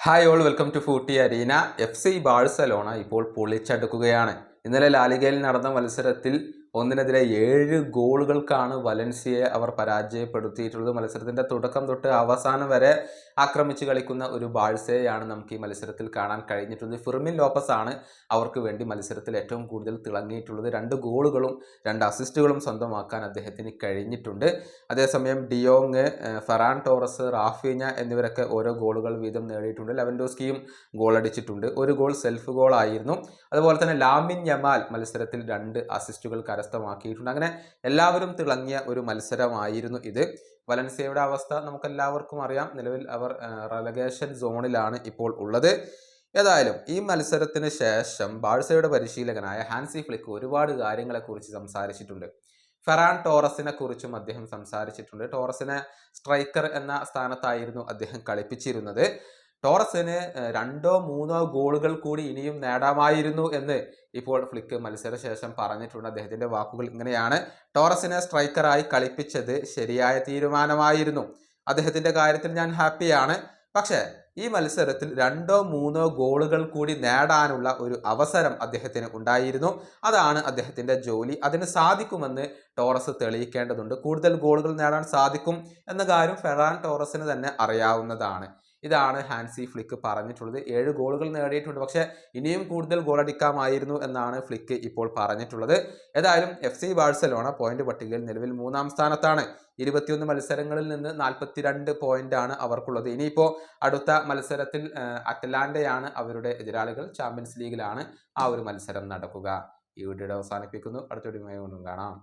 Hi all welcome to Footy Arena. FC Barcelona ഇപ്പോൾ പൊളിച്ചടുക്കുകയാണ്. ഇന്നലെ ലാലിഗയിൽ നടന്ന മത്സരത്തിൽ ഒന്നിനെതിരെ 7 ഗോളുകൾക്കാണ് വലൻസിയയെ അവർ പരാജയപ്പെടുത്തിയിട്ടുള്ളത്. മത്സരത്തിൻ്റെ തുടക്കം തൊട്ട് അവസാനം വരെ ആക്രമിച്ച് കളിക്കുന്ന ഒരു ബാഴ്സയെയാണ് നമുക്ക് ഈ മത്സരത്തിൽ കാണാൻ കഴിഞ്ഞിട്ടുള്ളത്. ഫിർമിൻ ലോപ്പസ് ആണ് അവർക്ക് വേണ്ടി മത്സരത്തിൽ ഏറ്റവും കൂടുതൽ തിളങ്ങിയിട്ടുള്ളത്. 2 ഗോളുകളും 2 അസിസ്റ്റുകളും സ്വന്തമാക്കാൻ അദ്ദേഹത്തിന് കഴിഞ്ഞിട്ടുണ്ട്. അതേസമയം ഡിയോങ്, ഫെറാൻ ടോറസ്, റാഫീഞ്ഞ എന്നിവരൊക്കെ ഓരോ ഗോളുകൾ വീതം നേടിയിട്ടുണ്ട്. ലെവൻഡോസ്കിയും ഗോൾ അടിച്ചിട്ടുണ്ട്. ഒരു ഗോൾ സെൽഫ് ഗോൾ ആയിരുന്നു. അതുപോലെ തന്നെ ലാമിൻ യമാൽ മത്സരത്തിൽ 2 അസിസ്റ്റുകൾ കരസ്ഥമാക്കിയിട്ടുണ്ട്. അങ്ങനെ എല്ലാവരും തിളങ്ങിയ ഒരു മത്സരമായിരുന്നു ഇത്. വലൻസിയയുടെ അവസ്ഥ നമുക്കെല്ലാവർക്കും അറിയാം. നിലവിൽ അവർ റെലഗേഷൻ സോണിലാണ് ഇപ്പോൾ ഉള്ളത്. ഏതായാലും ഈ മത്സരത്തിന് ശേഷം ബാഴ്സയുടെ പരിശീലകനായ ഹാൻസി ഫ്ലിക്ക് ഒരുപാട് കാര്യങ്ങളെക്കുറിച്ച് സംസാരിച്ചിട്ടുണ്ട്. ഫെറാൻ ടോറസിനെ കുറിച്ചും അദ്ദേഹം സംസാരിച്ചിട്ടുണ്ട്. ടോറസിനെ സ്ട്രൈക്കർ എന്ന സ്ഥാനത്തായിരുന്നു അദ്ദേഹം കളിപ്പിച്ചിരുന്നത്. ടോറസിന് 2-3 ഗോളുകൾ കൂടി ഇനിയും നേടാമായിരുന്നു എന്ന് ഇപ്പോൾ ഫ്ലിക്ക് മത്സരശേഷം പറഞ്ഞിട്ടുണ്ട്. അദ്ദേഹത്തിന്റെ വാക്കുകൾ ഇങ്ങനെയാണ്: ടോറസിനെ സ്ട്രൈക്കറായി കളിപ്പിച്ചത് ശരിയായ തീരുമാനമായിരുന്നു. അദ്ദേഹത്തിന്റെ കാര്യത്തിൽ ഞാൻ ഹാപ്പിയാണ്. പക്ഷേ ഈ മത്സരത്തിൽ 2-3 ഗോളുകൾ കൂടി നേടാനുള്ള ഒരു അവസരം അദ്ദേഹത്തിന് ഉണ്ടായിരുന്നു. അതാണ് അദ്ദേഹത്തിന്റെ ജോലി. അതിന് സാധിക്കുമെന്ന് ടോറസ് തെളിയിക്കേണ്ടതുണ്ട്. കൂടുതൽ ഗോളുകൾ നേടാൻ സാധിക്കും എന്ന കാര്യം ഫെറാൻ ടോറസിന് തന്നെ അറിയാവുന്നതാണ്. ഇതാണ് ഹാൻസി ഫ്ലിക്ക് പറഞ്ഞിട്ടുള്ളത്. 7 ഗോളുകൾ നേടിയിട്ടുണ്ട്, പക്ഷേ ഇനിയും കൂടുതൽ ഗോൾ അടിക്കാമായിരുന്നു എന്നാണ് ഫ്ലിക്ക് ഇപ്പോൾ പറഞ്ഞിട്ടുള്ളത്. ഏതായാലും FC ബാഴ്സലോണ പോയിന്റ് പട്ടികയിൽ നിലവിൽ 3-ാം സ്ഥാനത്താണ്. 21 മത്സരങ്ങളിൽ നിന്ന് 42 പോയിന്റാണ് അവർക്കുള്ളത്. ഇനിയിപ്പോൾ അടുത്ത മത്സരത്തിൽ അറ്റ്ലാന്റയാണ് അവരുടെ എതിരാളികൾ. ചാമ്പ്യൻസ് ലീഗിലാണ് ആ ഒരു മത്സരം നടക്കുക. ഈ വീഡിയോ അവസാനിപ്പിക്കുന്നു. അടുത്ത വീഡിയോയുമായി കാണാം.